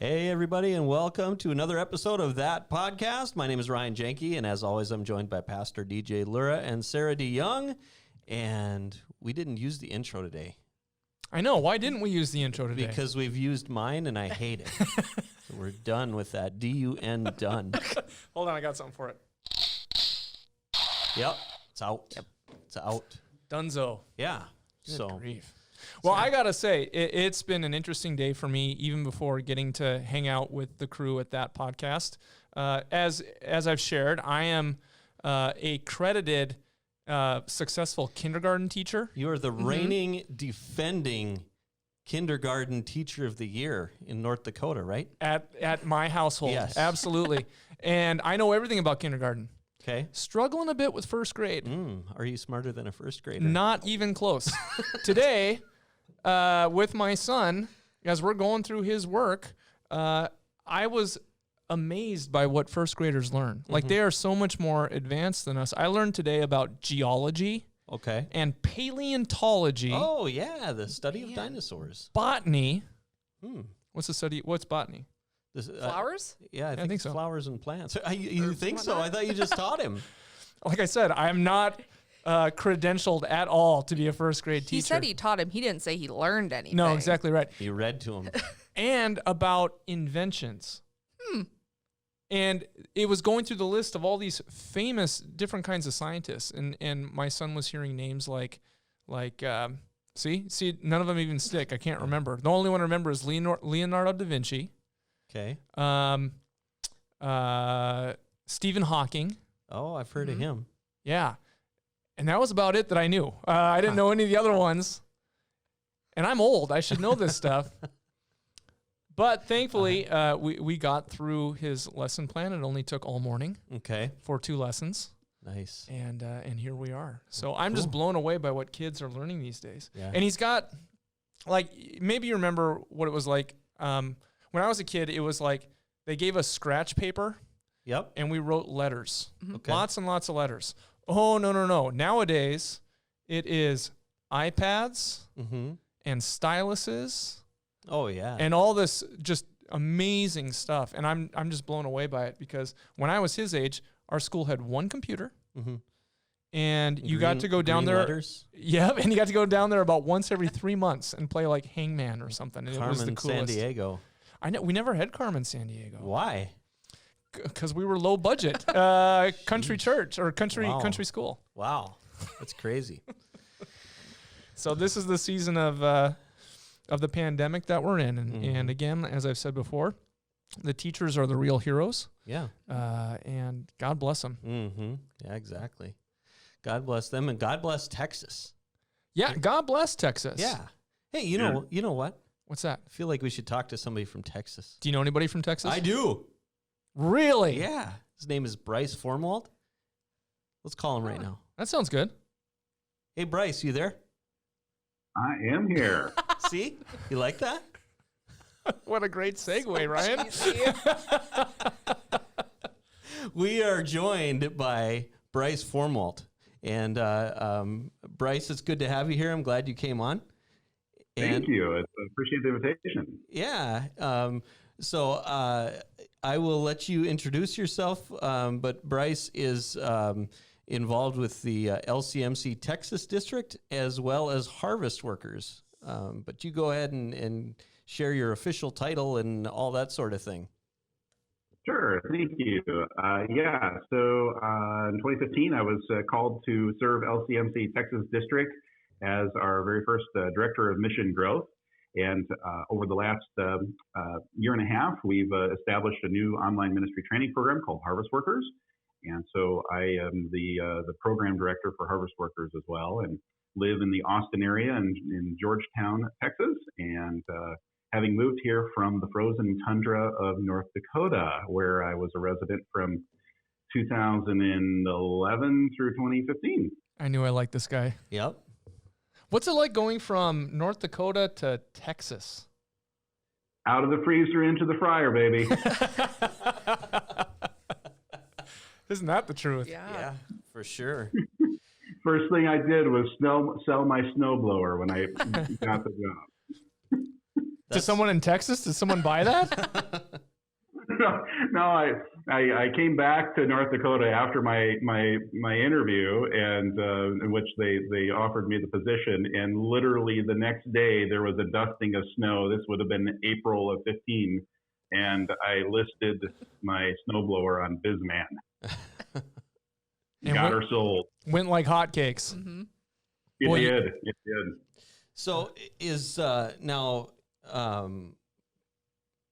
Hey, everybody, and welcome to another episode of That Podcast. My name is Ryan Janke, and as always, I'm joined by Pastor DJ Lura and Sarah DeYoung, and we didn't use the intro today. I know. Why didn't we use the intro today? Because we've used mine, and I hate it. So we're done with that. D-U-N, done. Hold on, I got something for it. Yep, it's out. Yep. It's out. Dunzo. Yeah. Good grief. Well, I got to say, it's been an interesting day for me, even before getting to hang out with the crew at That Podcast. As I've shared, I am a credited, successful kindergarten teacher. You are the reigning, defending kindergarten teacher of the year in North Dakota, right? At my household. Yes. Absolutely. And I know everything about kindergarten. Okay. Struggling a bit with first grade. Are you smarter than a first grader? Not even close. Today, with my son, as we're going through his work, I was amazed by what first graders learn. Like, they are so much more advanced than us. I learned today about geology. Okay. And paleontology. Oh, yeah, the study of dinosaurs. Botany. What's botany? Flowers? Yeah, I think so. Flowers and plants. You think so? whatnot? I thought you just taught him. Like I said, I'm not credentialed at all to be a first grade teacher. He said he taught him. He didn't say he learned anything. No, exactly right. You read to him. And about inventions. And it was going through the list of all these famous different kinds of scientists. And my son was hearing names like see, none of them even stick. I can't remember. The only one I remember is Leonardo da Vinci. Okay. Stephen Hawking. Oh, I've heard of him. Yeah. And that was about it that I knew. I didn't know any of the other ones. And I'm old. I should know this stuff. But thankfully, we got through his lesson plan. It only took all morning. Okay. For 2 lessons. Nice. And here we are. So I'm just blown away by what kids are learning these days. Yeah. And he's got, like, maybe you remember what it was like. When I was a kid, it was like they gave us scratch paper. Yep. And we wrote letters. Okay. Lots and lots of letters. Oh, no. Nowadays, it is iPads and styluses. Oh, yeah. And all this just amazing stuff. And I'm just blown away by it because when I was his age, our school had one computer. And you got to go down there. Letters. Yep. And you got to go down there about once every 3 months and play like Hangman or something. And Carmen it was the coolest. San Diego. I know. We never had Carmen San Diego. Why? Because we were low budget. Country church or country school. Wow. That's crazy. So this is the season of the pandemic that we're in. And again, as I've said before, the teachers are the real heroes. Yeah. And God bless them. Yeah, exactly. God bless them, and God bless Texas. Yeah, God bless Texas. Yeah. Hey, you know what? What's that? I feel like we should talk to somebody from Texas. Do you know anybody from Texas? I do. Really? Yeah. His name is Bryce Formwalt. Let's call him right now. That sounds good. Hey, Bryce, you there? I am here. See? You like that? What a great segue, Ryan. We are joined by Bryce Formwalt. And Bryce, it's good to have you here. I'm glad you came on. Thank you. I appreciate the invitation. Yeah. So I will let you introduce yourself, but Bryce is involved with the LCMC Texas District as well as Harvest Workers. But you go ahead and share your official title and all that sort of thing. Sure. Thank you. So in 2015, I was called to serve LCMC Texas District as our very first Director of Mission Growth. And over the last year and a half, we've established a new online ministry training program called Harvest Workers. And so I am the program director for Harvest Workers as well, and live in the Austin area in Georgetown, Texas. And having moved here from the frozen tundra of North Dakota, where I was a resident from 2011 through 2015. I knew I liked this guy. Yep. What's it like going from North Dakota to Texas? Out of the freezer into the fryer, baby. Isn't that the truth? Yeah, for sure. First thing I did was sell my snowblower when I got the job. To someone in Texas? Did someone buy that? No, I came back to North Dakota after my interview, and in which they offered me the position, and literally the next day there was a dusting of snow. This would have been April of 15, and I listed my snowblower on BizMan. Got her sold. Went like hotcakes. Mm-hmm. It did. So is now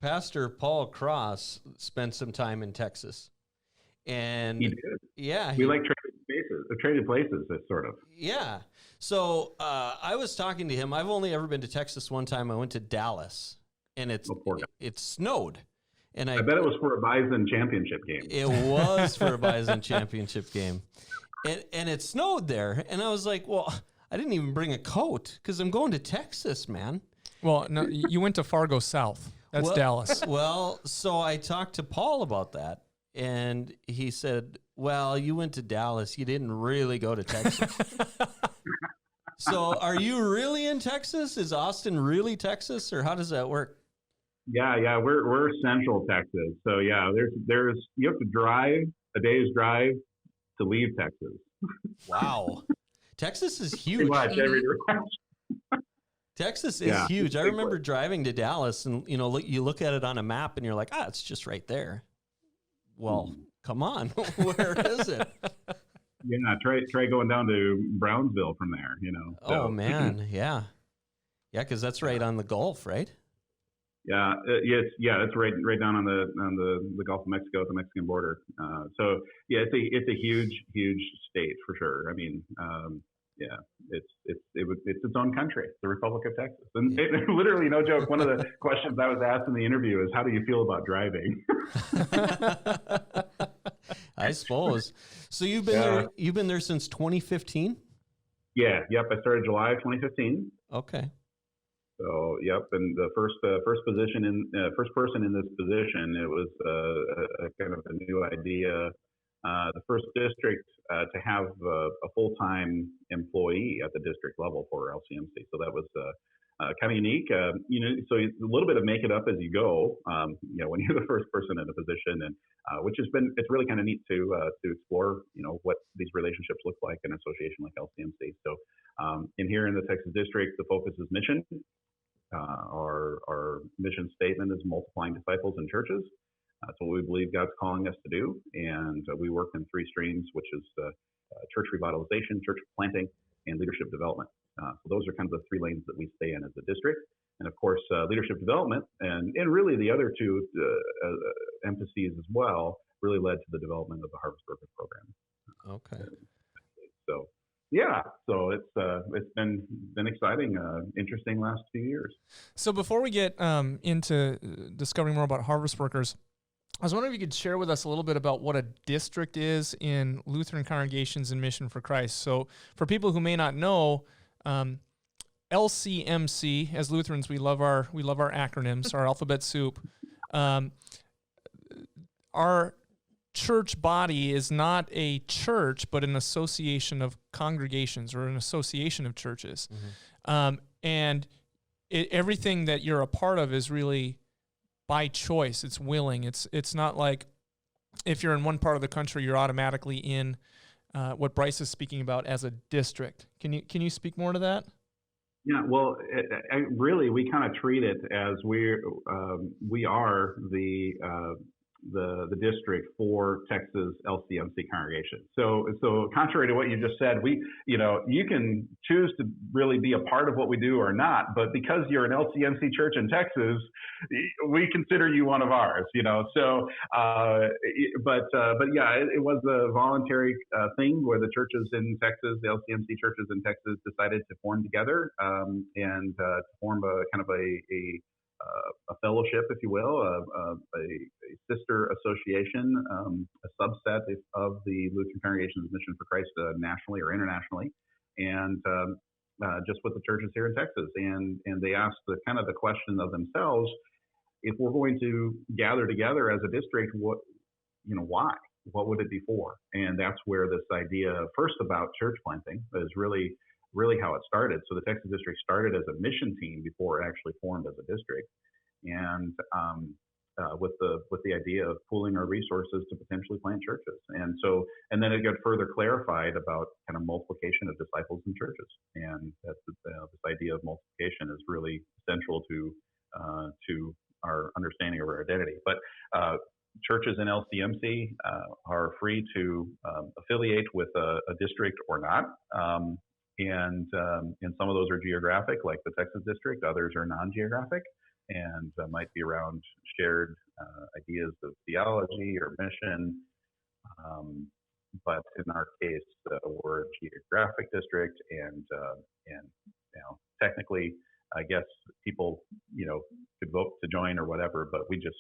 Pastor Paul Cross spent some time in Texas, and he did. Yeah, we like traded places, sort of. Yeah. So I was talking to him. I've only ever been to Texas one time. I went to Dallas, and it snowed. And I bet it was for a Bison championship game. It was for a Bison championship game, and it snowed there. And I was like, well, I didn't even bring a coat because I'm going to Texas, man. Well, no, you went to Fargo South. That's Dallas. Well, so I talked to Paul about that, and he said, well, you went to Dallas. You didn't really go to Texas. So are you really in Texas? Is Austin really Texas, or how does that work? Yeah, we're central Texas. So yeah, there's you have to drive a day's drive to leave Texas. Wow. Texas is huge. Pretty much every direction. Texas is huge. I remember driving to Dallas, and you look at it on a map, and you're like, it's just right there. Well, come on, where is it? Yeah, try going down to Brownsville from there. So. Oh man, yeah, because that's right on the Gulf, right? Yeah, it's right down on the Gulf of Mexico, the Mexican border. So yeah, it's a huge state for sure. I mean, it's its own country, the Republic of Texas. And literally, no joke, one of the questions I was asked in the interview is, how do you feel about driving? I suppose. So you've been there since 2015? Yeah, yep. I started July of 2015. Okay. So yep, and the first person in this position, it was a kind of a new idea. The first district to have a full-time employee at the district level for LCMC. So that was kind of unique. So a little bit of make it up as you go. When you're the first person in a position, and it's really kind of neat to explore, what these relationships look like in an association like LCMC. So here in the Texas district, the focus is mission. Our mission statement is multiplying disciples in churches. That's what we believe God's calling us to do. And we work in three streams, which is church revitalization, church planting, and leadership development. So those are kind of the three lanes that we stay in as a district. And of course, leadership development and really the other two emphases as well really led to the development of the Harvest Worker program. Okay. So yeah, so it's been exciting, interesting last few years. So before we get into discovering more about Harvest Workers, I was wondering if you could share with us a little bit about what a district is in Lutheran Congregations in Mission for Christ. So for people who may not know, LCMC, as Lutherans, we love our acronyms, our alphabet soup. Our church body is not a church, but an association of congregations or an association of churches. Mm-hmm. And everything that you're a part of is really by choice. It's willing. It's not like if you're in one part of the country, you're automatically in what Bryce is speaking about as a district. Can you speak more to that? Yeah, well, really, we kind of treat it as we are the district for Texas LCMC congregation. So contrary to what you just said, you can choose to really be a part of what we do or not, but because you're an LCMC church in Texas, we consider you one of ours, So, but yeah, it was a voluntary thing where the churches in Texas, the LCMC churches in Texas, decided to form together and to form a kind of a fellowship, if you will, a sister association, a subset of the Lutheran Congregations of Mission for Christ nationally or internationally, and just with the churches here in Texas. And they asked the question of themselves, if we're going to gather together as a district, why? What would it be for? And that's where this idea, first about church planting, is really really how it started. So the Texas district started as a mission team before it actually formed as a district, and with the idea of pooling our resources to potentially plant churches. And then it got further clarified about kind of multiplication of disciples in churches, and that this idea of multiplication is really central to our understanding of our identity. But churches in LCMC are free to affiliate with a district or not. And some of those are geographic, like the Texas district. Others are non-geographic, and might be around shared ideas of theology or mission. But in our case, we're a geographic district, and technically, I guess people could vote to join or whatever, but we just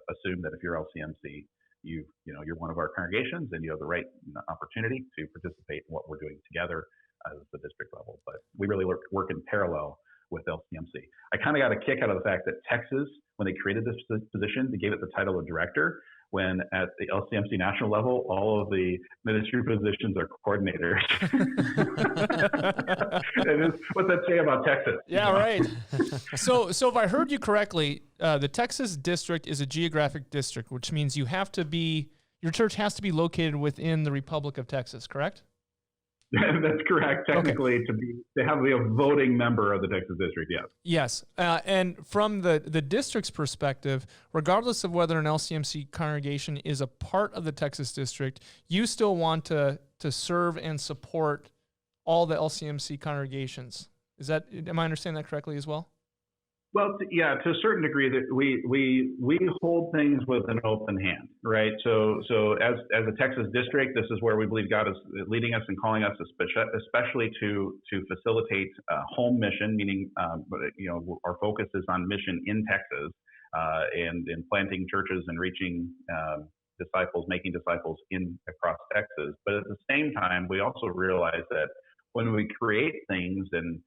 assume that if you're LCMC, you're one of our congregations and you have the right opportunity to participate in what we're doing together as the district level. But we really work in parallel with LCMC. I kind of got a kick out of the fact that Texas, when they created this position, they gave it the title of director, when at the LCMC national level, all of the ministry positions are coordinators. What's that say about Texas? Yeah, right. So if I heard you correctly, the Texas district is a geographic district, which means your church has to be located within the Republic of Texas, correct? That's correct. Technically, okay. to have to be a voting member of the Texas district, yes. Yes, and from the district's perspective, regardless of whether an LCMC congregation is a part of the Texas district, you still want to serve and support all the LCMC congregations. Am I understanding that correctly as well? Well, yeah, to a certain degree, that we hold things with an open hand, right? So as a Texas district, this is where we believe God is leading us and calling us, especially to facilitate home mission, meaning our focus is on mission in Texas and in planting churches and reaching disciples, making disciples across Texas. But at the same time, we also realize that when we create things and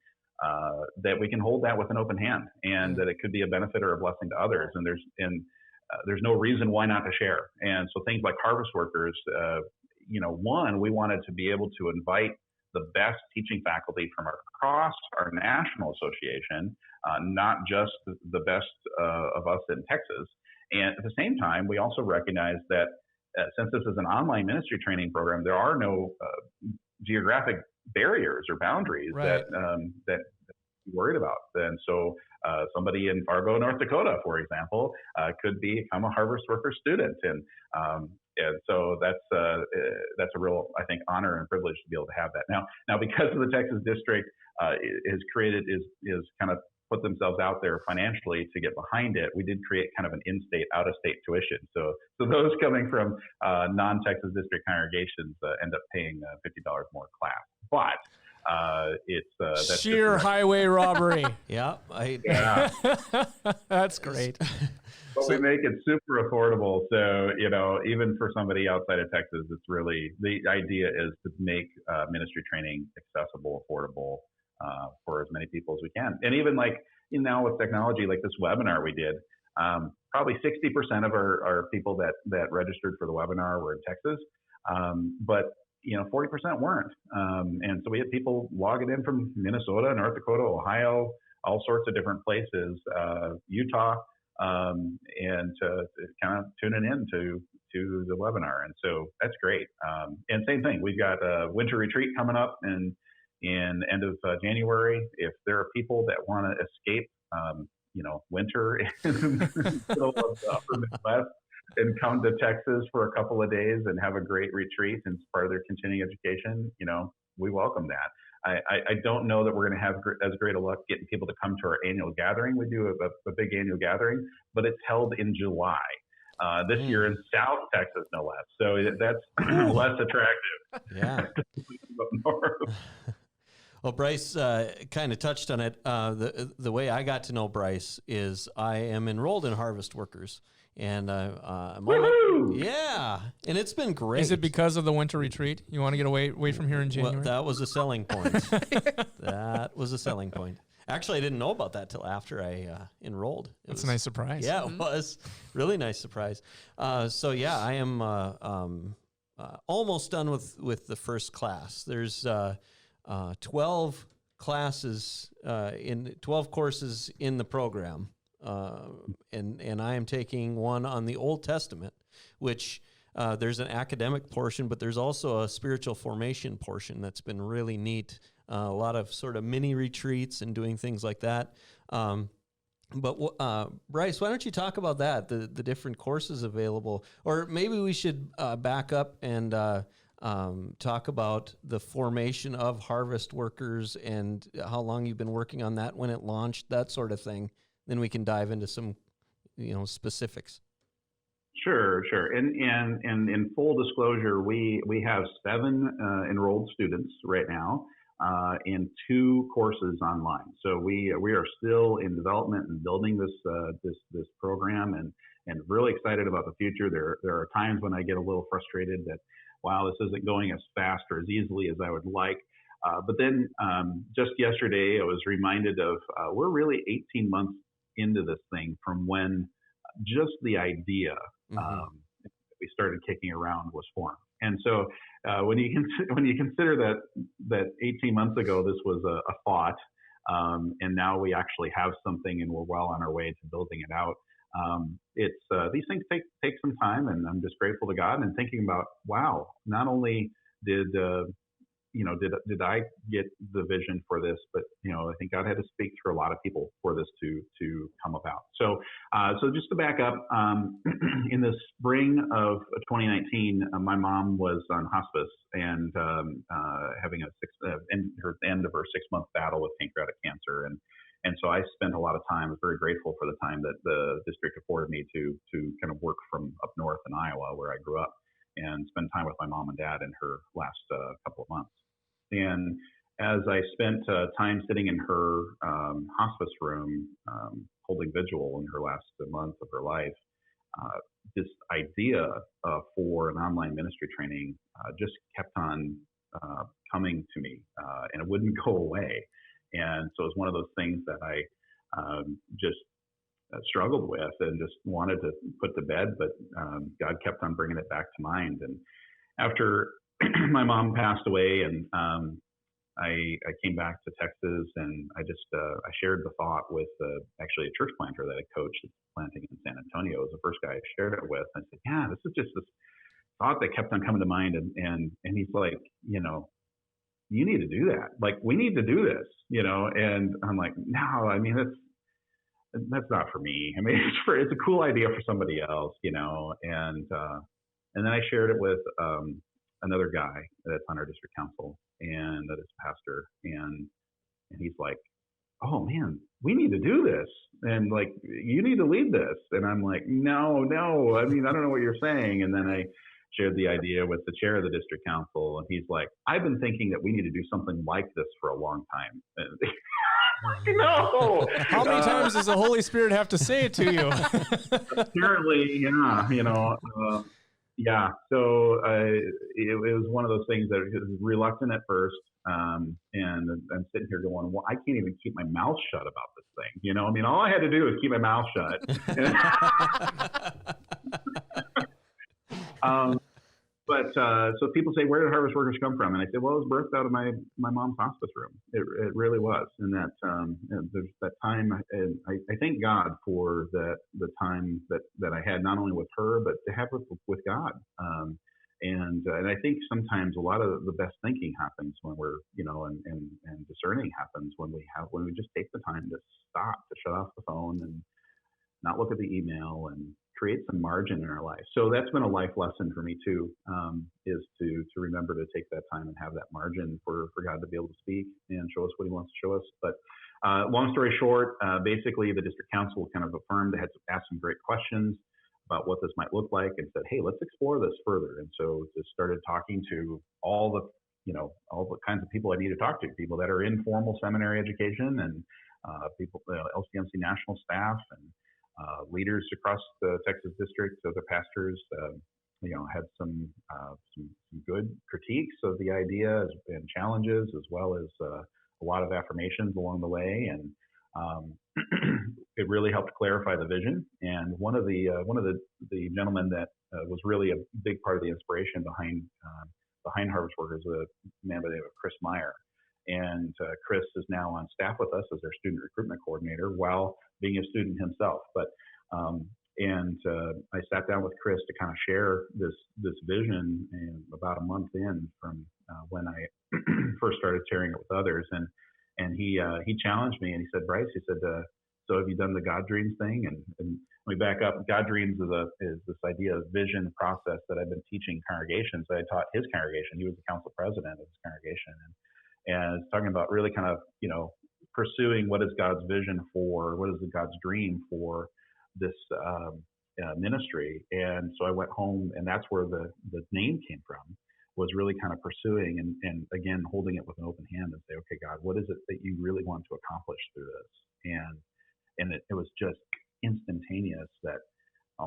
that we can hold that with an open hand, and that it could be a benefit or a blessing to others. And there's no reason why not to share. And so things like harvest workers, we wanted to be able to invite the best teaching faculty from across our national association, not just the best of us in Texas. And at the same time, we also recognize that since this is an online ministry training program, there are no geographic barriers or boundaries that you're worried about. And so somebody in Fargo, North Dakota, for example, could become a harvest worker student. And so that's a real, I think, honor and privilege to be able to have that. Now because of the Texas district is kind of put themselves out there financially to get behind it, we did create kind of an in-state, out-of-state tuition. So those coming from non-Texas district congregations end up paying $50 more a class. But that's sheer highway robbery. Yeah. That's great. But we make it super affordable. So, even for somebody outside of Texas, it's really, the idea is to make ministry training accessible, affordable, for as many people as we can. And even now with technology, like this webinar we did, probably 60% of our people that registered for the webinar were in Texas. But 40% weren't. And so we had people logging in from Minnesota, North Dakota, Ohio, all sorts of different places, Utah, and to kind of tuning in to the webinar. And so that's great. And same thing, we've got a winter retreat coming up in end of January. If there are people that want to escape, winter in the middle of the upper Midwest and come to Texas for a couple of days and have a great retreat and part of their continuing education, we welcome that. I don't know that we're going to have as great a luck getting people to come to our annual gathering. We do a big annual gathering, but it's held in July. This year in South Texas, no less. So that's less attractive. Yeah. Up north. Well, Bryce kind of touched on it. The way I got to know Bryce is I am enrolled in Harvest Workers, and I'm yeah, and it's been great. Is it because of the winter retreat? You want to get away from here in January? Well, that was a selling point. That was a selling point. Actually, I didn't know about that till after I enrolled. That's a nice surprise. Yeah, it was really nice surprise. So yeah, I am almost done with the first class. There's 12 classes in 12 courses in the program, and I am taking one on the Old Testament, which there's an academic portion, but there's also a spiritual formation portion that's been really neat. A lot of sort of mini retreats and doing things like that. But Bryce, why don't you talk about that, the different courses available? Or maybe we should back up and talk about the formation of harvest workers and how long you've been working on that, when it launched, that sort of thing. Then we can dive into some, specifics. Sure. And in full disclosure, we have 7 enrolled students right now in 2 courses online. So we are still in development and building this program, and really excited about the future. There are times when I get a little frustrated that, wow, this isn't going as fast or as easily as I would like. But then just yesterday, I was reminded of we're really 18 months into this thing from when just the idea we started kicking around was formed. And so when you consider that 18 months ago this was a thought, and now we actually have something and we're well on our way to building it out. These things take some time, and I'm just grateful to God and thinking about, wow, not only did I get the vision for this, but I think God had to speak through a lot of people for this to come about. So just to back up, in the spring of 2019, my mom was on hospice and having her end of her 6-month battle with pancreatic cancer, and so I spent a lot of time. I was very grateful for the time that the district afforded me to kind of work from up north in Iowa, where I grew up, and spend time with my mom and dad in her last couple of months. And as I spent time sitting in her hospice room, holding vigil in her last month of her life, this idea for an online ministry training just kept on coming to me, and it wouldn't go away. And so it was one of those things that I just struggled with and just wanted to put to bed, but God kept on bringing it back to mind. And after my mom passed away, and I came back to Texas, and I shared the thought with actually a church planter that I coached that's planting in San Antonio. It was the first guy I shared it with. I said, yeah, this is just this thought that kept on coming to mind. And he's like, you need to do that. Like, we need to do this, and I'm like, no, I mean, that's not for me. I mean, it's a cool idea for somebody else, and then I shared it with another guy that's on our district council and that is a pastor, and he's like, oh man, we need to do this, and like, you need to lead this. And I'm like, no, I mean, I don't know what you're saying. And then I shared the idea with the chair of the district council, and he's like, I've been thinking that we need to do something like this for a long time. No. How many times does the Holy Spirit have to say it to you? Apparently, yeah. So it was one of those things that was reluctant at first, and I'm sitting here going, well, I can't even keep my mouth shut about this thing. I mean, all I had to do was keep my mouth shut. But so people say, where did Harvest Workers come from? And I said, well, it was birthed out of my mom's hospice room. It really was. And that there's that time, and I thank God for the time that I had, not only with her, but to have with God. And I think sometimes a lot of the best thinking happens when we're, and discerning happens when we just take the time to stop, to shut off the phone and not look at the email and create some margin in our life. So that's been a life lesson for me too, is to remember to take that time and have that margin for God to be able to speak and show us what he wants to show us. But long story short, basically the district council kind of affirmed, they had to ask some great questions about what this might look like, and said, hey, let's explore this further. And so just started talking to all the kinds of people I need to talk to, people that are in formal seminary education, and people, LCMC national staff, and leaders across the Texas district, other pastors, had some good critiques of the idea and challenges, as well as a lot of affirmations along the way, and it really helped clarify the vision. And one of the gentlemen that was really a big part of the inspiration behind Harvest Workers, a man by the name of Meyer. And Chris is now on staff with us as our student recruitment coordinator while being a student himself. But I sat down with Chris to kind of share this vision about a month in from when I first started sharing it with others. And he challenged me and he said, Bryce, he said, so have you done the God Dreams thing? And let me back up. God Dreams is this idea of vision process that I've been teaching congregations. I taught his congregation. He was the council president of his congregation. And it's talking about really kind of, pursuing what is God's vision for, what is God's dream for this ministry. And so I went home, and that's where the name came from, was really kind of pursuing and again, holding it with an open hand and say, okay, God, what is it that you really want to accomplish through this? And it was just instantaneous that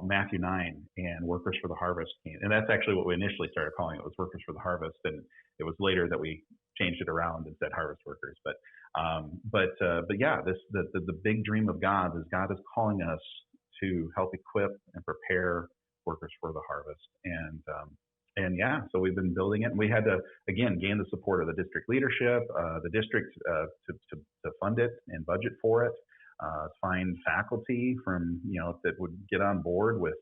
Matthew 9 and Workers for the Harvest came. And that's actually what we initially started calling it, was Workers for the Harvest. And it was later that we changed it around and said Harvest Workers. But yeah, the big dream of God is calling us to help equip and prepare workers for the harvest. And yeah, so we've been building it. And we had to, again, gain the support of the district leadership, the district to fund it and budget for it. Find faculty from, that would get on board with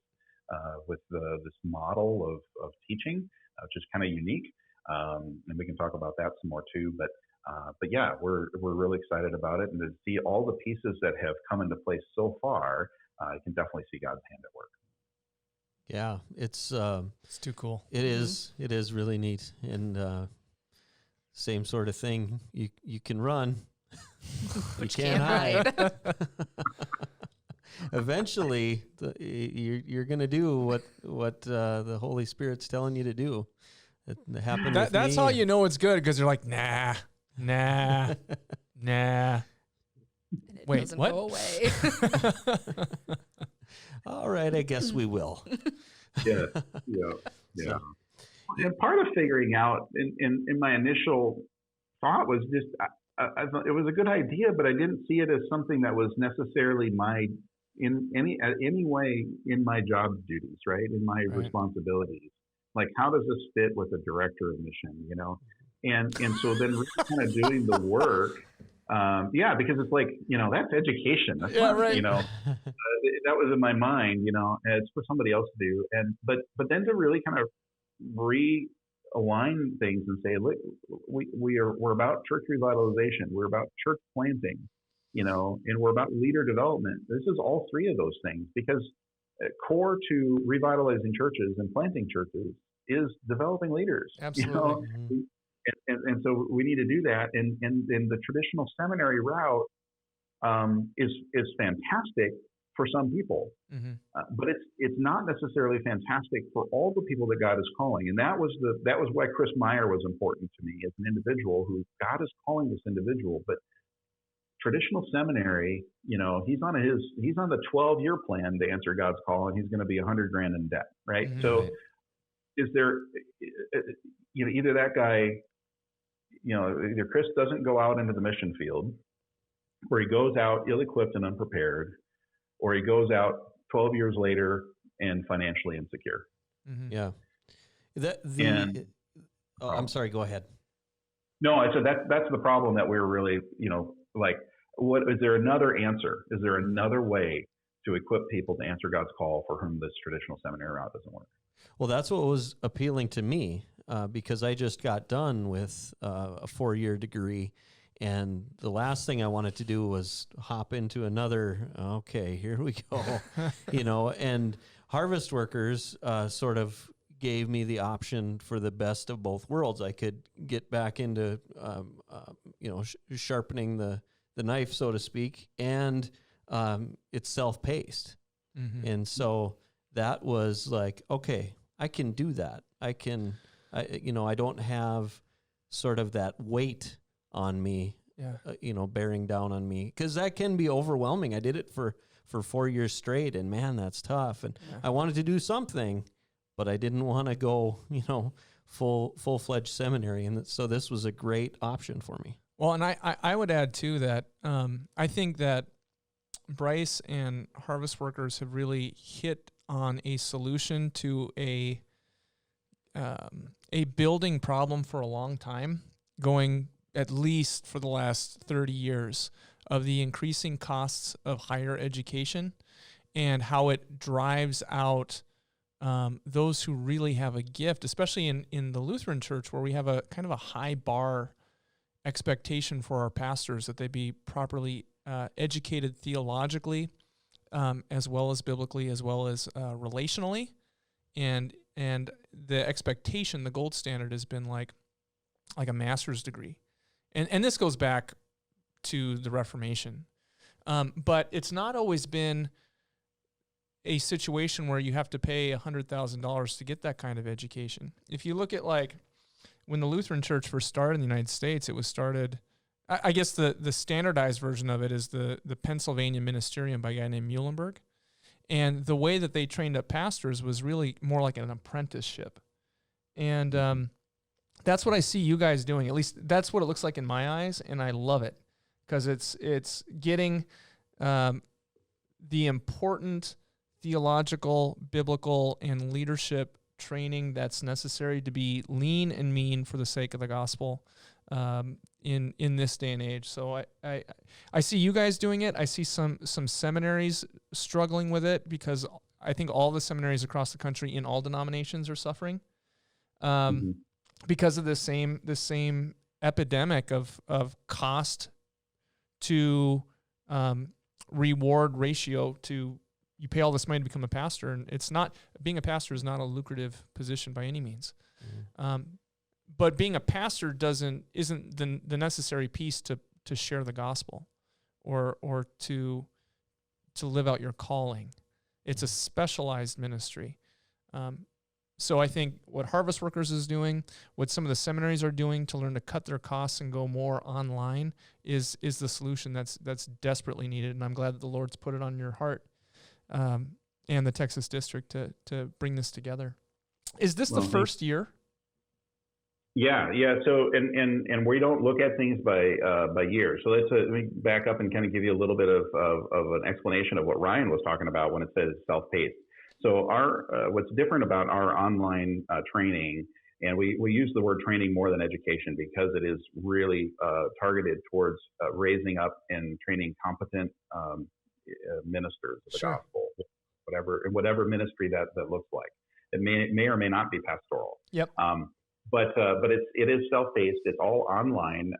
this model of teaching, which is kind of unique. And we can talk about that some more too. But yeah, we're really excited about it, and to see all the pieces that have come into place so far, you can definitely see God's hand at work. Yeah, it's too cool. It is. It is really neat, and same sort of thing. You can run. You can't hide. Eventually, you're going to do what the Holy Spirit's telling you to do. It happened. That's how you know it's good, because you're like, nah. And it Wait, doesn't what? go away. All right, I guess we will. Yeah. So. And part of figuring out in my initial thought was just, I thought it was a good idea, but I didn't see it as something that was necessarily in any way in my job duties, right? In my responsibilities. Like, how does this fit with a director of mission, And so then really kind of doing the work, because it's like, that's education. That's not, right. That was in my mind, and it's for somebody else to do. But then to really kind of realign things and say, look, we're about church revitalization, we're about church planting, and we're about leader development. This is all three of those things, because core to revitalizing churches and planting churches is developing leaders. Absolutely. And so we need to do that. And the traditional seminary route is fantastic for some people, but it's not necessarily fantastic for all the people that God is calling. And that was why Chris Meyer was important to me as an individual who God is calling this individual. But traditional seminary, he's on the 12-year plan to answer God's call, and he's going to be $100,000 in debt, right? So is there, either that guy, either Chris doesn't go out into the mission field, or he goes out ill-equipped and unprepared, or he goes out 12 years later and financially insecure. Yeah. I'm sorry, go ahead. No, I said that's the problem that we're really, what is there another answer? Is there another way to equip people to answer God's call for whom this traditional seminary route doesn't work? Well, that's what was appealing to me, because I just got done with a 4-year degree, and the last thing I wanted to do was hop into another, okay, here we go, and Harvest Workers sort of gave me the option for the best of both worlds. I could get back into, sharpening the knife, so to speak, and it's self-paced. And so that was like, okay, I can do that. I don't have sort of that weight on me, bearing down on me, because that can be overwhelming. I did it for 4 years straight, and man, that's tough. And I wanted to do something, but I didn't want to go, full-fledged seminary. And so this was a great option for me. Well, and I would add too that I think that Bryce and Harvest Workers have really hit on a solution to a building problem for a long time, going at least for the last 30 years, of the increasing costs of higher education and how it drives out those who really have a gift, especially in the Lutheran Church, where we have a kind of a high bar expectation for our pastors that they be properly educated theologically, as well as biblically, as well as relationally, and the expectation, the gold standard, has been like a master's degree, and this goes back to the Reformation, but it's not always been a situation where you have to pay $100,000 to get that kind of education. If you look at like when the Lutheran Church first started in the United States, it was started, I guess the standardized version of it is the Pennsylvania Ministerium by a guy named Muhlenberg. And the way that they trained up pastors was really more like an apprenticeship. And that's what I see you guys doing. At least that's what it looks like in my eyes, and I love it because it's getting the important theological, biblical, and leadership training that's necessary to be lean and mean for the sake of the gospel in this day and age. So I see you guys doing it. I see some seminaries struggling with it because I think all the seminaries across the country in all denominations are suffering because of this same epidemic of cost to reward ratio to. You pay all this money to become a pastor, and it's not, being a pastor is not a lucrative position by any means. But being a pastor isn't the necessary piece to share the gospel or to live out your calling. It's a specialized ministry. So I think what Harvest Workers is doing, what some of the seminaries are doing to learn to cut their costs and go more online is the solution that's desperately needed. And I'm glad that the Lord's put it on your heart. And the Texas district to bring this together. Is this the first year? Yeah. So, and we don't look at things by year. So let me back up and kind of give you a little bit of an explanation of what Ryan was talking about when it says self-paced. So what's different about our online training, and we use the word training more than education because it is really targeted towards raising up and training competent ministers of the gospel, whatever ministry that looks like. It may or may not be pastoral. Yep. But it is self-paced. It's all online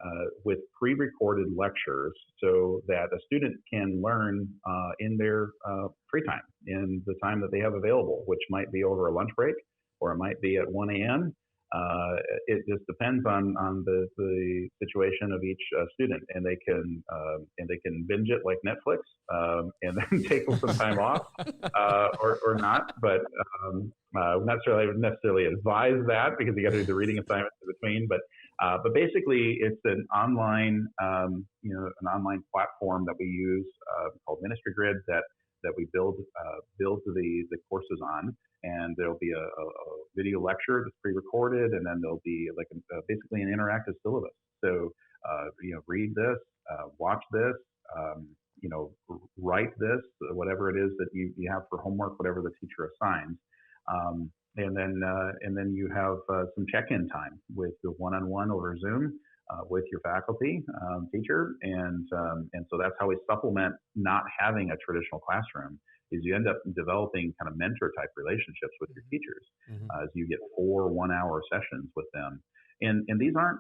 with pre-recorded lectures, so that a student can learn in their free time, in the time that they have available, which might be over a lunch break or it might be at 1 a.m. It just depends on the situation of each student, and they can binge it like Netflix, and then take some time off, or not. But I would necessarily advise that because you got to do the reading assignments in between. But basically, it's an online an online platform that we use called Ministry Grid that we build the courses on. And there'll be a video lecture that's pre-recorded, and then there'll be like basically an interactive syllabus. So, read this, watch this, write this, whatever it is that you have for homework, whatever the teacher assigns. And then you have some check-in time with the one-on-one over Zoom with your faculty teacher, and so that's how we supplement not having a traditional classroom. Is you end up developing kind of mentor type relationships with your teachers as you get 4 1-hour sessions with them. And these aren't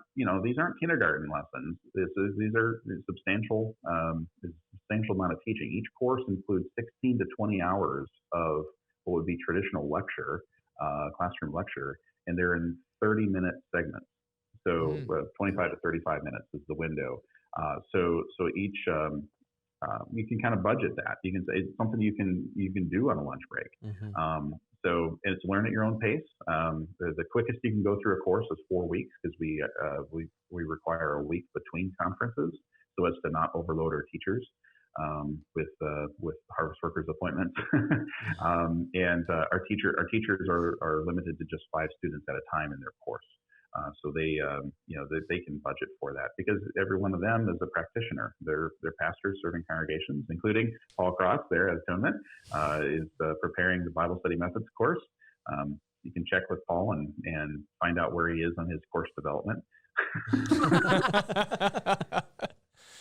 kindergarten lessons. These are substantial amount of teaching. Each course includes 16 to 20 hours of what would be traditional lecture, classroom lecture, and they're in 30-minute segments. So 25 to 35 minutes is the window. So each you can kind of budget that. You can say it's something you can do on a lunch break. So it's learn at your own pace. The quickest you can go through a course is 4 weeks because we require a week between conferences so as to not overload our teachers with Harvest Workers appointments. And our teachers are limited to just 5 students at a time in their course. So they can budget for that because every one of them is a practitioner. They're pastors serving congregations, including Paul Cross there at Atonement, is preparing the Bible Study Methods course. You can check with Paul and find out where he is on his course development.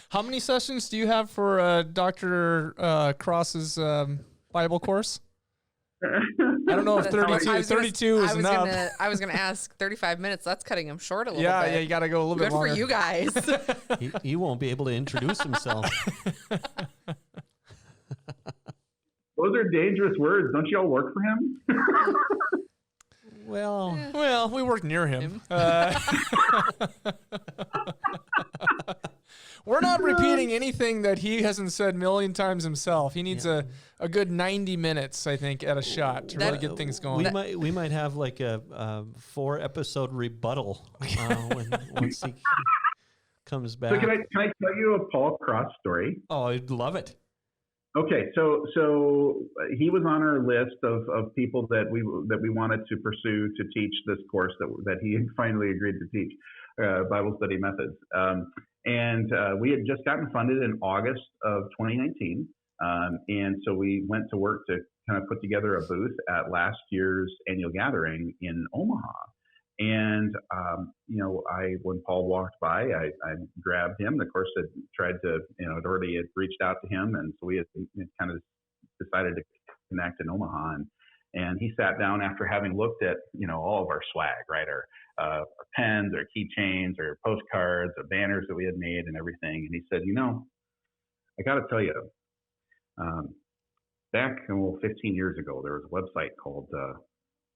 How many sessions do you have for Dr. Cross's Bible course? I don't know if 32 is enough. I was gonna ask 35 minutes. That's cutting him short a little bit. Yeah, you got to go a little bit longer. Good for you guys. He won't be able to introduce himself. Those are dangerous words. Don't you all work for him? Well, we work near him. We're not repeating anything that he hasn't said a million times himself. He needs a good 90 minutes, I think, at a shot to really get things going. We might have like a 4-episode rebuttal once he comes back. So can I tell you a Paul Cross story? Oh, I'd love it. Okay, so he was on our list of people that we wanted to pursue to teach this course that he had finally agreed to teach, Bible study methods. And we had just gotten funded in August of 2019, and so we went to work to kind of put together a booth at last year's annual gathering in Omaha. And when Paul walked by, I grabbed him. Of course, had tried to, Doherty had reached out to him, and so we had kind of decided to connect in Omaha. And he sat down after having looked at, all of our swag, right? Our pens, our keychains, our postcards, our banners that we had made, and everything. And he said, I got to tell you, back 15 years ago, there was a website called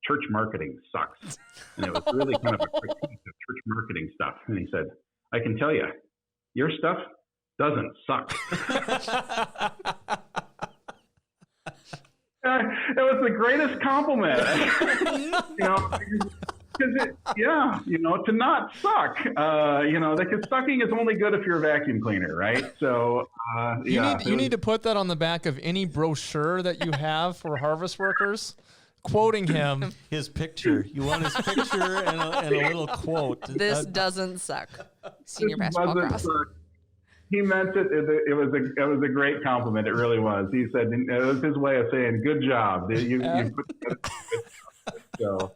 Church Marketing Sucks. And it was really kind of a critique of church marketing stuff. And he said, I can tell you, your stuff doesn't suck. It was the greatest compliment. To not suck. Because sucking is only good if you're a vacuum cleaner, right? So you need to put that on the back of any brochure that you have for harvest workers, quoting him. His picture. You want his picture and a little quote. This doesn't suck. Senior Pastor Paul Cross. He meant it. It was a great compliment. It really was. He said it was his way of saying, "Good job. You put together a good job."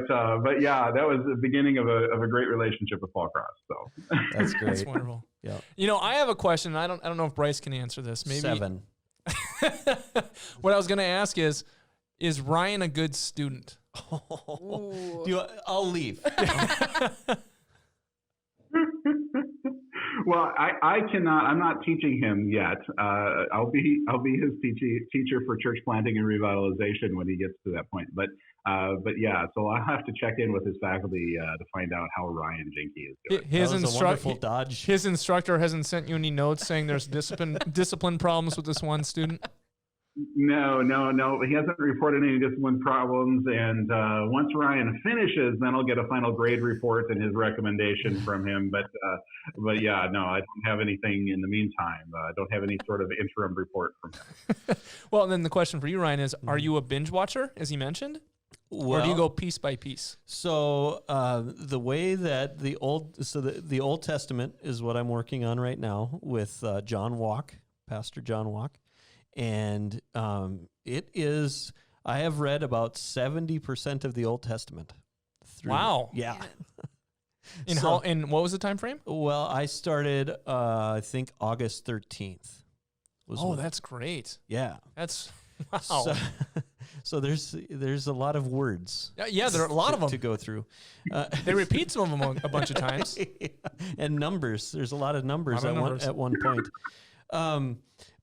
So, but yeah, that was the beginning of a great relationship with Paul Cross. So that's great. That's wonderful. Yeah. I have a question. I don't know if Bryce can answer this. Maybe 7. What I was going to ask is Ryan a good student? I'll leave. Well, I cannot. I'm not teaching him yet. I'll be his teacher for church planting and revitalization when he gets to that point. But yeah, so I'll have to check in with his faculty to find out how Ryan Jinke is doing. His instructor hasn't sent you any notes saying there's discipline problems with this one student. No. He hasn't reported any discipline problems. And once Ryan finishes, then I'll get a final grade report and his recommendation from him. But yeah, no, I don't have anything in the meantime. I don't have any sort of interim report from him. Well, then the question for you, Ryan, is: are you a binge watcher, as he mentioned, or do you go piece by piece? So the way that the Old Testament is what I'm working on right now with John Walk, Pastor John Walk. And it is, I have read about 70% of the Old Testament. Wow. Yeah. And what was the time frame? Well, I started, I think August 13th. That's great. Yeah. That's, wow. So there's a lot of words. Yeah, there are a lot of them to go through. They repeat some of them a bunch of times. Yeah. And numbers. There's a lot of numbers at one point.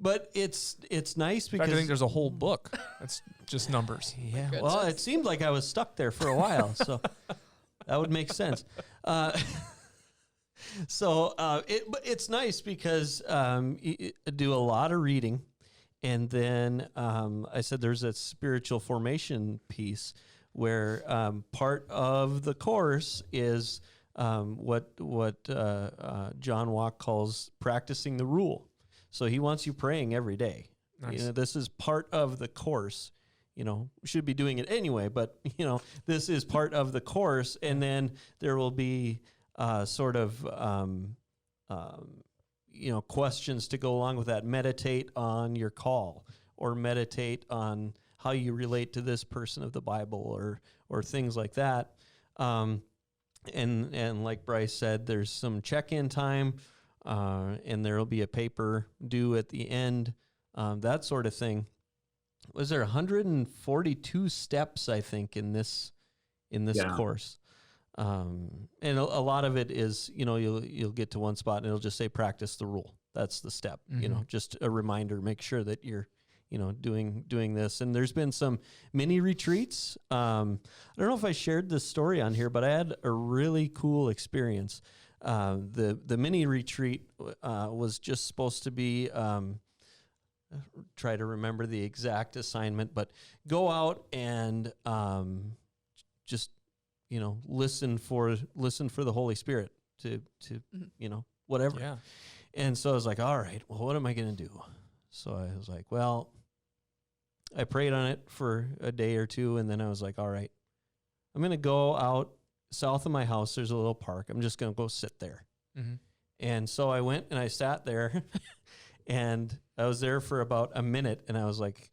But it's nice because in fact, I think there's a whole book that's just numbers. Yeah. Well, it seemed like I was stuck there for a while, so that would make sense. It's nice because you do a lot of reading, and then I said there's a spiritual formation piece where part of the course is what John Walk calls practicing the rule. So he wants you praying every day. Nice. This is part of the course. We should be doing it anyway, but this is part of the course, and then there will be questions to go along with that. Meditate on your call, or meditate on how you relate to this person of the Bible, or things like that. and like Bryce said, there's some check-in time, and there'll be a paper due at the end, that sort of thing. Was there 142 steps, I think, in this course? And a lot of it is, you'll get to one spot and it'll just say practice the rule. That's the step. Just a reminder. Make sure that you're doing this. And there's been some mini retreats. I don't know if I shared this story on here, but I had a really cool experience. The mini retreat was just supposed to be, try to remember the exact assignment, but go out and just listen for the Holy Spirit to whatever. Yeah. And so I was like, all right, well, what am I going to do? So I was like, well, I prayed on it for a day or two, and then I was like, all right, I'm going to go out south of my house. There's a little park. I'm just going to go sit there. Mm-hmm. And so I went and I sat there, and I was there for about a minute, and I was like,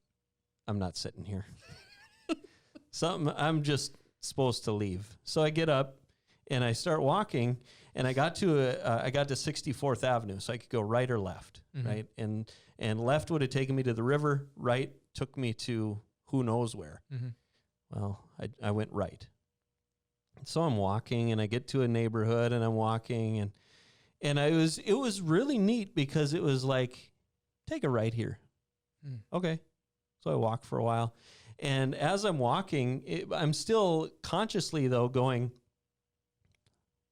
I'm not sitting here. I'm just supposed to leave. So I get up and I start walking, and I got to 64th Avenue, so I could go right or left, right? And left would have taken me to the river, right took me to who knows where. Well, I went right. So I'm walking, and I get to a neighborhood, and I'm walking, and it was really neat because it was like, take a right here. Okay. So I walk for a while. And as I'm walking, I'm still consciously, though, going,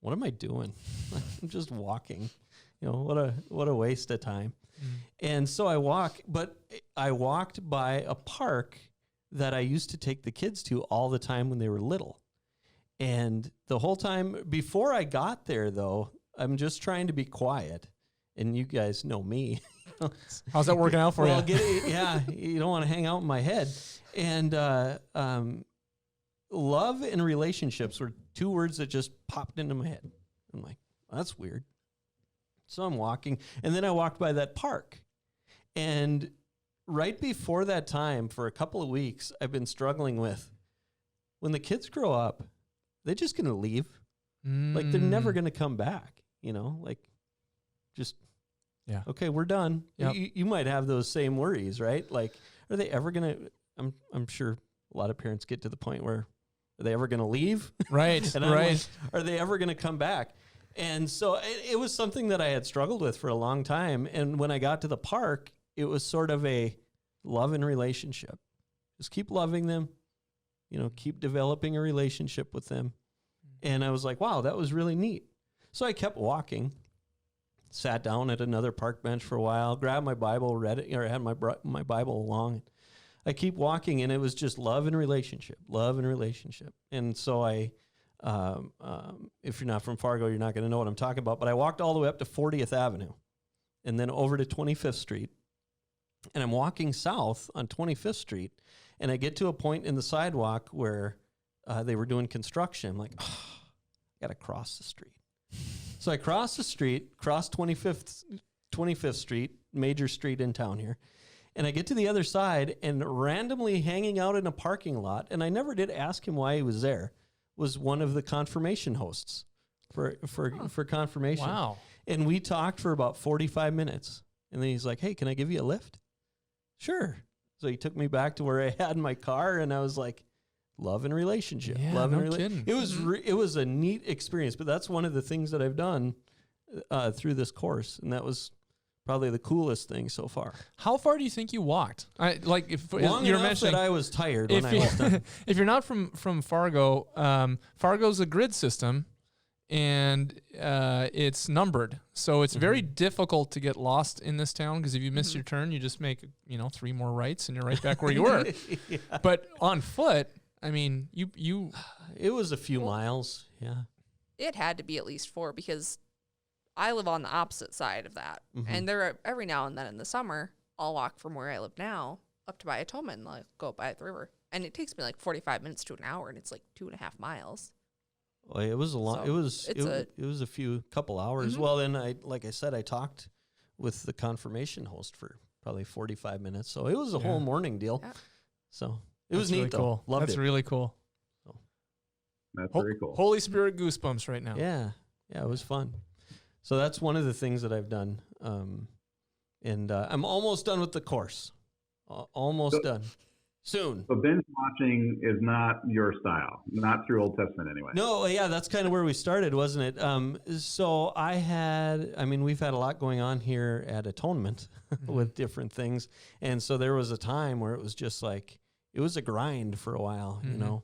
what am I doing? I'm just walking. What a waste of time. And so I walk, but I walked by a park that I used to take the kids to all the time when they were little. And the whole time before I got there, though, I'm just trying to be quiet. And you guys know me. How's that working out for you? You don't want to hang out in my head. And love and relationships were two words that just popped into my head. I'm like, that's weird. So I'm walking, and then I walked by that park. And right before that time, for a couple of weeks, I've been struggling with, when the kids grow up, they're just going to leave. Like, they're never going to come back, just, okay, we're done. Yep. You might have those same worries, right? Like, are they ever going to, I'm sure a lot of parents get to the point where, are they ever going to leave? Right, and I'm like, are they ever going to come back? And so it was something that I had struggled with for a long time. And when I got to the park, it was sort of a love and relationship. Just keep loving them, keep developing a relationship with them. And I was like, wow, that was really neat. So I kept walking, sat down at another park bench for a while, grabbed my Bible, read it, or I had my Bible along. I keep walking, and it was just love and relationship. And so if you're not from Fargo, you're not going to know what I'm talking about, but I walked all the way up to 40th Avenue and then over to 25th Street. And I'm walking south on 25th Street, and I get to a point in the sidewalk where they were doing construction. I'm like, I got to cross the street. So I cross the street, cross 25th Street, major street in town here. And I get to the other side, and randomly hanging out in a parking lot, and I never did ask him why he was there, was one of the confirmation hosts for confirmation. Wow. And we talked for about 45 minutes. And then he's like, hey, can I give you a lift? Sure. So he took me back to where I had my car, and I was like, love and relationship. Yeah, love and kidding. It was a neat experience, but that's one of the things that I've done through this course, and that was probably the coolest thing so far. How far do you think you walked? Long enough that I was tired when I was done. If you're not from Fargo, Fargo's a grid system, and it's numbered. So it's very difficult to get lost in this town, because if you miss your turn, you just make 3 more rights and you're right back where you were. Yeah. But on foot, I mean, you it was a few miles. Yeah. It had to be at least 4, because I live on the opposite side of that. And every now and then in the summer, I'll walk from where I live now up to by Atonement and like go by the river. And it takes me like 45 minutes to an hour, and it's like 2.5 miles. Well, it was a long. So it was a couple hours. Well, then like I said, I talked with the confirmation host for probably 45 minutes. So it was a whole morning deal. Yeah. So it was neat, really though. cool. Loved That's it. really cool. So. That's very cool. Holy Spirit goosebumps right now. Yeah, it was fun. So that's one of the things that I've done, and I'm almost done with the course. Almost done. Soon. So binge watching is not your style, not through Old Testament anyway. No, yeah, that's kind of where we started, wasn't it? So we've had a lot going on here at Atonement with different things. And so there was a time where it was just like, it was a grind for a while, you know.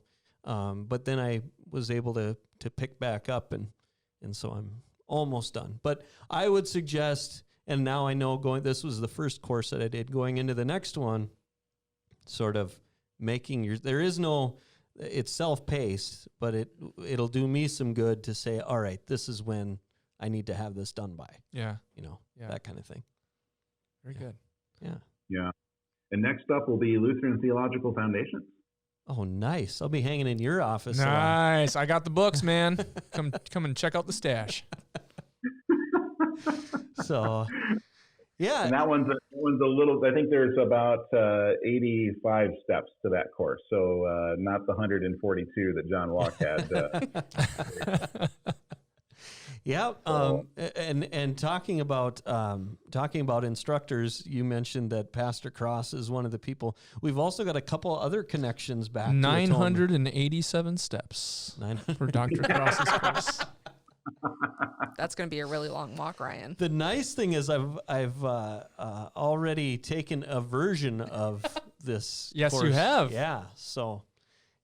But then I was able to pick back up, and so I'm almost done. But I would suggest, and now I know this was the first course that I did, going into the next one, sort of it's self-paced, but it'll do me some good to say, all right, this is when I need to have this done by. Yeah. That kind of thing. Very good. Yeah. Yeah. And next up will be Lutheran Theological Foundations. Oh, nice. I'll be hanging in your office. Nice. I got the books, man. Come and check out the stash. So, yeah. And that one's a little, I think there's about 85 steps to that course. So not the 142 that John Walk had. Yeah. And talking about instructors, you mentioned that Pastor Cross is one of the people. We've also got a couple other connections back. 987 steps for Dr. Cross's course. That's going to be a really long walk, Ryan. The nice thing is I've already taken a version of this. Yes, course. you have. Yeah. So,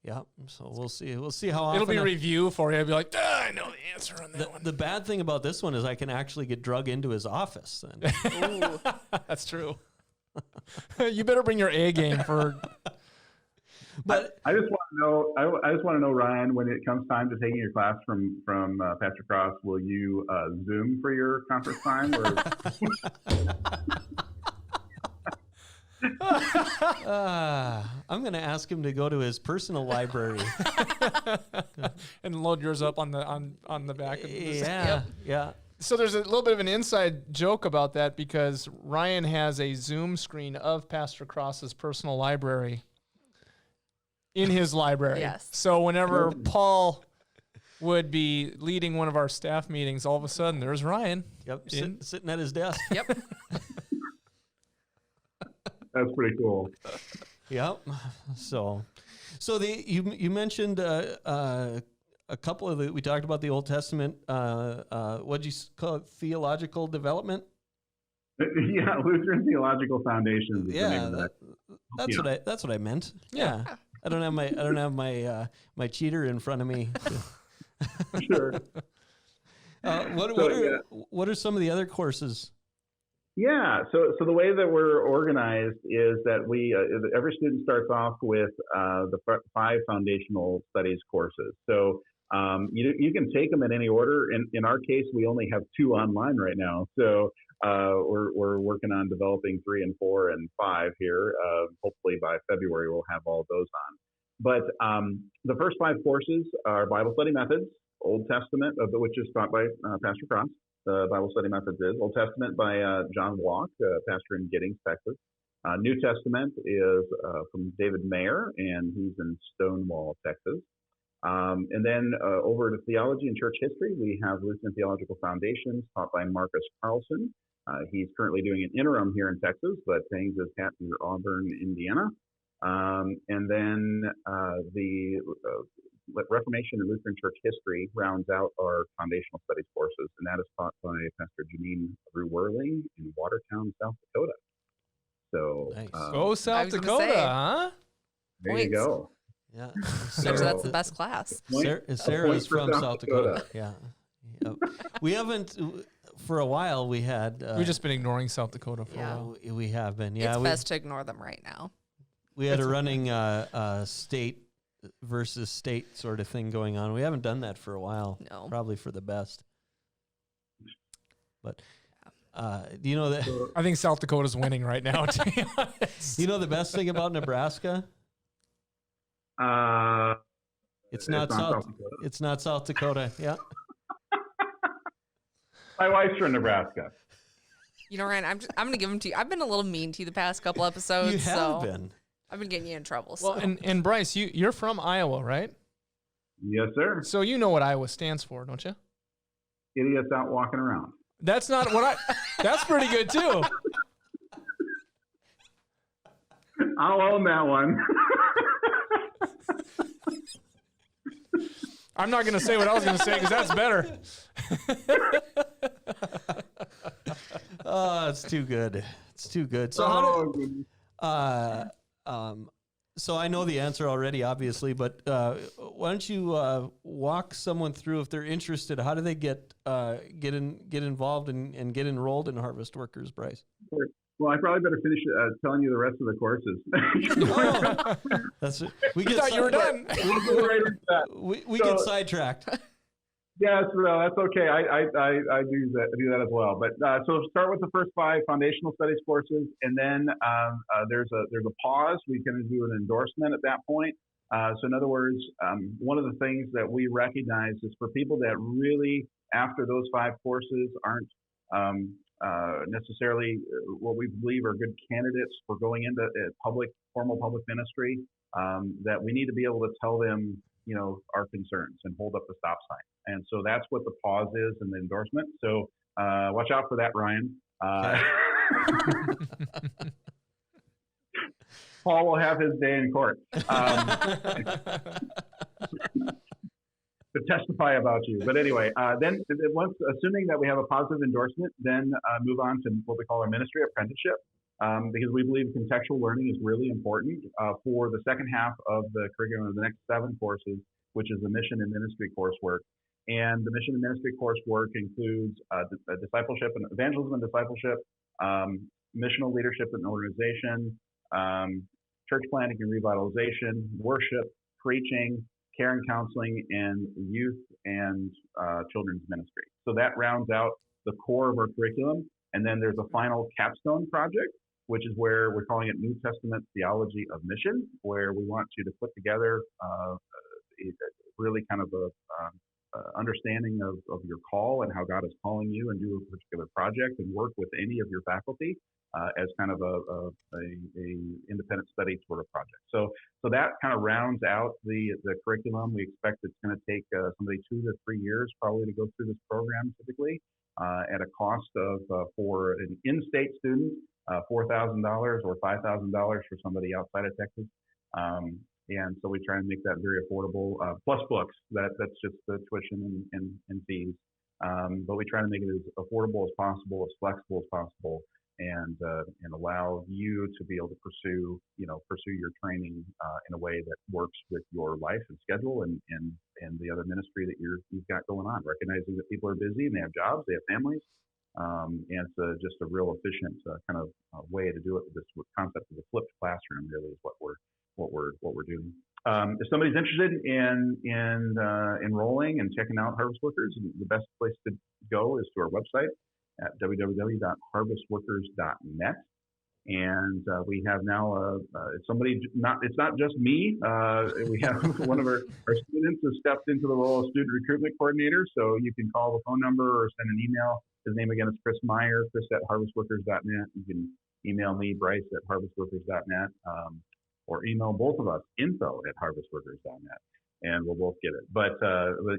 yeah. So we'll see. We'll see how often. It'll be a review for you. I'll be like, I know the answer on that one. The bad thing about this one is I can actually get drug into his office then. Ooh. That's true. You better bring your A game for. But I just want to know. I just want to know, Ryan, when it comes time to taking your class from Pastor Cross, will you Zoom for your conference time? Or? I'm going to ask him to go to his personal library and load yours up on the back of the Yeah. So there's a little bit of an inside joke about that because Ryan has a Zoom screen of Pastor Cross's personal library in his library. Yes. So whenever Paul would be leading one of our staff meetings, all of a sudden there's Ryan. Yep. Sitting at his desk. Yep. That's pretty cool. Yep. So you mentioned a couple of we talked about the Old Testament. What'd you call it? Theological development. Yeah, Lutheran Theological Foundations. Is the name of that. That's what I meant. Yeah. I don't have my cheater in front of me. Sure. What are some of the other courses? Yeah, so the way that we're organized is that every student starts off with the 5 foundational studies courses. So you can take them in any order. In our case, we only have 2 online right now. So we're working on developing 3 and 4 and 5 here. Hopefully by February we'll have all those on. But the first 5 courses are Bible study methods, Old Testament, which is taught by Pastor Cross. Bible study methods is Old Testament by John Walk, pastor in Giddings, Texas. New Testament is from David Meyer, and he's in Stonewall, Texas. And then over to theology and church history, we have Lutheran Theological Foundations taught by Marcus Carlson. He's currently doing an interim here in Texas, but hangs his hat near Auburn, Indiana. And then the Reformation and Lutheran Church History rounds out our foundational studies courses, and that is taught by Pastor Janine Brew-Worley in Watertown, South Dakota. So, nice. Go South Dakota, huh? There you go. Yeah. So that's the best class. Sarah is from South Dakota. Yeah. Yep. We haven't, for a while, we had. We've just been ignoring South Dakota for a while. We have been. Yeah. It's best to ignore them right now. We had a running state versus state sort of thing going on. We haven't done that for a while. No. Probably for the best. But do you know that? I think South Dakota's winning right now, to be honest. You know the best thing about Nebraska? It's not South Dakota. It's not South Dakota. Yeah. My wife's from Nebraska. You know, Ryan, I'm going to give them to you. I've been a little mean to you the past couple episodes. You have been. I've been getting you in trouble. Well, so. and Bryce, you're from Iowa, right? Yes, sir. So you know what Iowa stands for, don't you? Idiots out walking around. That's not what that's pretty good too. I'll own that one. I'm not going to say what I was going to say because that's better. Oh, it's too good. It's too good. So so I know the answer already, obviously, but why don't you walk someone through, if they're interested, how do they get involved and get enrolled in Harvest Workers, Bryce? Well, I probably better finish telling you the rest of the courses. We thought you were done. We get sidetracked. Yes, no, that's okay. I do that as well. But so start with the first 5 foundational studies courses, and then there's a pause. We can do an endorsement at that point. So in other words, one of the things that we recognize is for people that really, after those 5 courses, aren't necessarily what we believe are good candidates for going into formal public ministry, that we need to be able to tell them, our concerns and hold up the stop sign. And so that's what the pause is in the endorsement. So watch out for that, Ryan. Paul will have his day in court to testify about you. But anyway, then once, assuming that we have a positive endorsement, then move on to what we call our ministry apprenticeship, because we believe contextual learning is really important for the second half of the curriculum of the next 7 courses, which is the mission and ministry coursework. And the mission and ministry coursework includes discipleship and evangelism and discipleship, missional leadership and organization, church planting and revitalization, worship, preaching, care and counseling, and youth and children's ministry. So that rounds out the core of our curriculum. And then there's a final capstone project, which is where we're calling it New Testament Theology of Mission, where we want you to put together really kind of a understanding of your call and how God is calling you, and do a particular project and work with any of your faculty as kind of a independent study sort of project. So that kind of rounds out the curriculum. We expect it's going to take somebody 2 to 3 years probably to go through this program typically at a cost of, for an in-state student, $4,000 or $5,000 for somebody outside of Texas. And so we try and make that very affordable, plus books. That's just the tuition and fees. But we try to make it as affordable as possible, as flexible as possible, and allow you to be able to pursue your training in a way that works with your life and schedule and the other ministry that you've got going on. Recognizing that people are busy and they have jobs, they have families, and it's just a real efficient kind of way to do it. This concept of the flipped classroom really is what we're doing. If somebody's interested in enrolling and checking out Harvest Workers, the best place to go is to our website at www.harvestworkers.net. And we have now it's not just me. We have one of our students has stepped into the role of student recruitment coordinator. So you can call the phone number or send an email. His name again is Chris Meyer, Chris@harvestworkers.net. You can email me, Bryce, at harvestworkers.net. Or email both of us, info@harvestworkers.net, and we'll both get it. But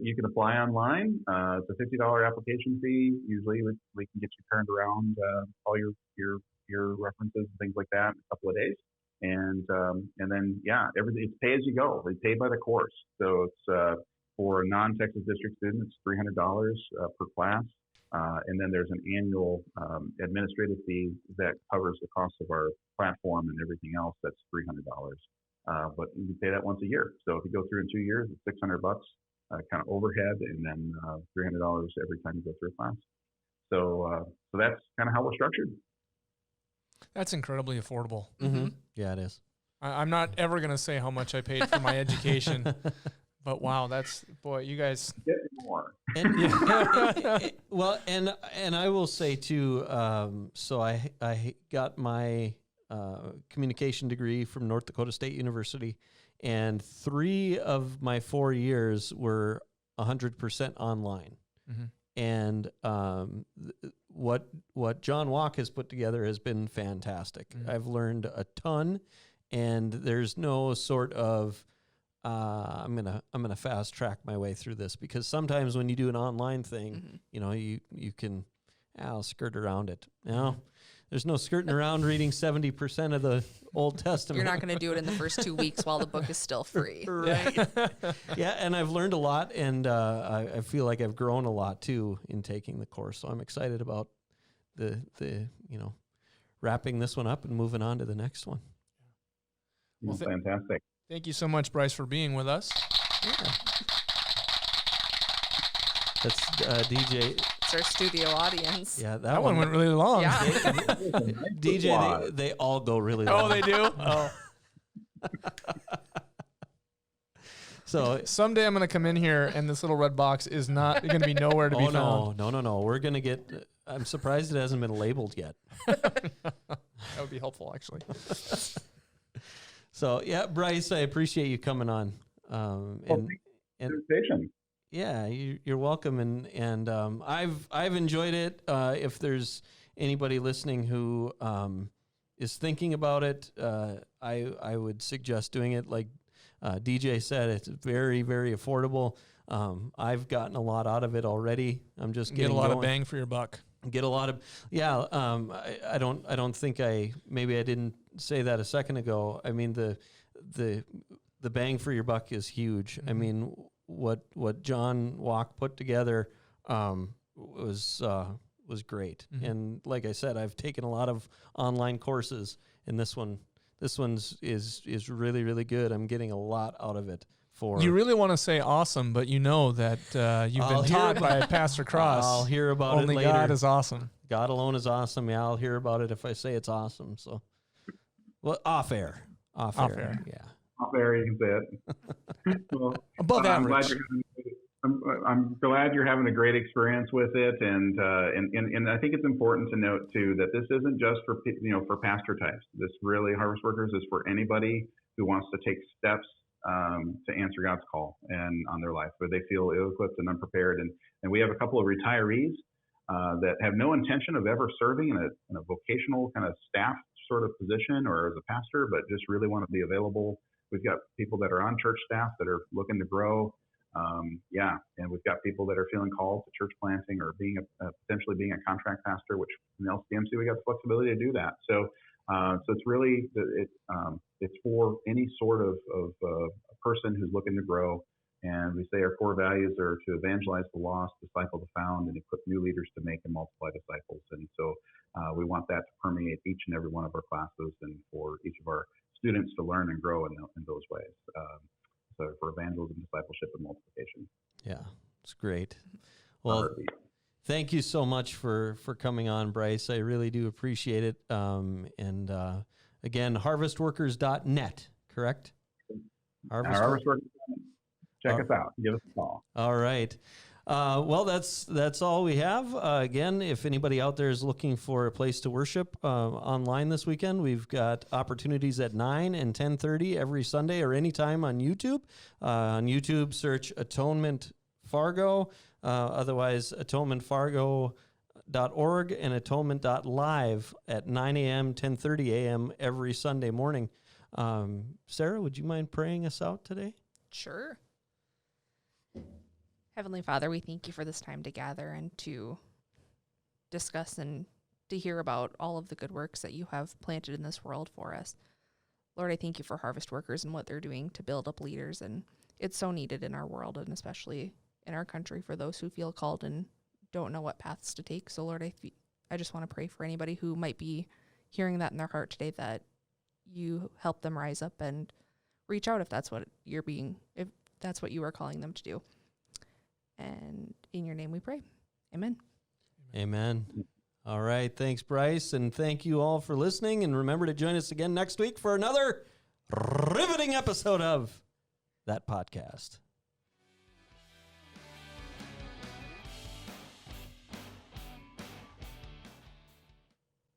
you can apply online. It's a $50 application fee. Usually we can get you turned around, all your references and things like that in a couple of days. And then, everything, it's pay as you go. They pay by the course. So it's for a non-Texas district student, it's $300 per class. And then there's an annual administrative fee that covers the cost of our platform and everything else. That's $300. But you can pay that once a year. So if you go through in 2 years, it's $600 kind of overhead, and then $300 every time you go through a class. So that's kind of how we're structured. That's incredibly affordable. Mm-hmm. Yeah, it is. I'm not ever going to say how much I paid for my education. But wow, you guys get more. And, well, and I will say too. So I got my communication degree from North Dakota State University, and 3 of my 4 years were 100% online. Mm-hmm. And what John Walk has put together has been fantastic. Mm-hmm. I've learned a ton, and there's no sort of I'm gonna fast track my way through this, because sometimes when you do an online thing, you can I'll skirt around it. There's no skirting around reading 70% of the Old Testament. You're not going to do it in the first 2 weeks while the book is still free. Right. Yeah, and I've learned a lot, and I feel like I've grown a lot, too, in taking the course. So I'm excited about the wrapping this one up and moving on to the next one. Well, fantastic. Thank you so much, Bryce, for being with us. Yeah. That's DJ. It's our studio audience. Yeah, that one went really long. Yeah. DJ, they all go really long. Oh, they do? Oh. So someday I'm going to come in here and this little red box is not going to be nowhere to be found. No. We're going to get... I'm surprised it hasn't been labeled yet. That would be helpful, actually. So, yeah, Bryce, I appreciate you coming on. Yeah, you're welcome, and I've enjoyed it. If there's anybody listening who is thinking about it, I would suggest doing it. Like DJ said, it's very, very affordable. I've gotten a lot out of it already. I'm just getting a lot going. of bang for your buck. Get a lot of I don't think maybe I didn't say that a second ago. I mean the bang for your buck is huge. Mm-hmm. I mean what John Walk put together was great. Mm-hmm. And like I said, I've taken a lot of online courses, and this one's is really, really good. I'm getting a lot out of it. You really want to say awesome, but you know that you've been taught by Pastor Cross. I'll hear about it later. Only God is awesome. God alone is awesome. Yeah, I'll hear about it if I say it's awesome. So, well, off air. Yeah. Off air, you can say it. Well, above average. I'm glad you're having a great experience with it, and I think it's important to note too that this isn't just for for pastor types. This really, Harvest Workers, is for anybody who wants to take steps to answer God's call and on their life, where they feel ill-equipped and unprepared. And we have a couple of retirees that have no intention of ever serving in a vocational kind of staff sort of position or as a pastor, but just really want to be available. We've got people that are on church staff that are looking to grow. And we've got people that are feeling called to church planting or potentially being a contract pastor, which in LCMC we got the flexibility to do that. So it's really it's for any sort of person who's looking to grow. And we say our core values are to evangelize the lost, disciple the found, and equip new leaders to make and multiply disciples. And so we want that to permeate each and every one of our classes, and for each of our students to learn and grow in those ways. So for evangelism, discipleship, and multiplication. Yeah, it's great. Well, thank you so much for coming on, Bryce. I really do appreciate it. And again, harvestworkers.net, correct? Harvestworkers.net. Check us out. Give us a call. All right. Well, that's all we have. Again, if anybody out there is looking for a place to worship online this weekend, we've got opportunities at 9 and 10:30 every Sunday or anytime on YouTube. On YouTube, search Atonement Fargo, otherwise atonementfargo.org and atonement.live at 9 a.m., 10:30 a.m. every Sunday morning. Sarah, would you mind praying us out today? Sure. Heavenly Father, we thank you for this time to gather and to discuss and to hear about all of the good works that you have planted in this world for us. Lord, I thank you for Harvest Workers and what they're doing to build up leaders, and it's so needed in our world and especially in our country for those who feel called and don't know what paths to take. So Lord, I just want to pray for anybody who might be hearing that in their heart today, that you help them rise up and reach out if that's what you are calling them to do. And in your name we pray. Amen. Amen. All right. Thanks, Bryce. And thank you all for listening. And remember to join us again next week for another riveting episode of That Podcast.